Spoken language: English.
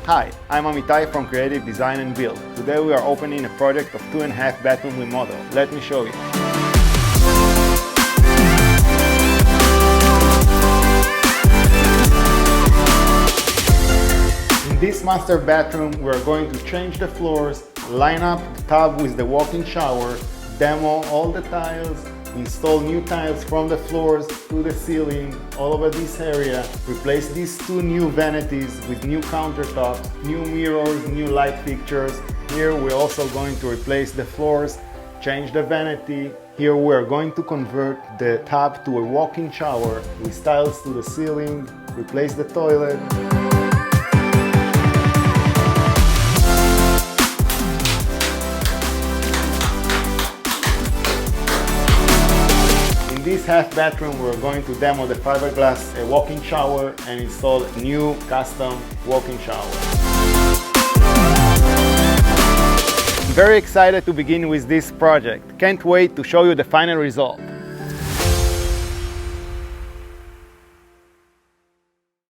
Hi, I'm Amitai from Creative Design and Build. Today we are opening a project of 2.5 bedroom remodel. Let me show you. In this master bathroom, we're going to change the floors, line up the tub with the walk-in shower, demo all the tiles, install new tiles from the floors to the ceiling all over this area, replace these two new vanities with new countertops, new mirrors, new light fixtures. Here we're also going to replace the floors, change the vanity. Here we're going to convert the tub to a walk-in shower with tiles to the ceiling, replace the toilet. In this half bathroom, we're going to demo the fiberglass walk-in shower and install a new custom walk-in shower. I'm very excited to begin with this project. Can't wait to show you the final result.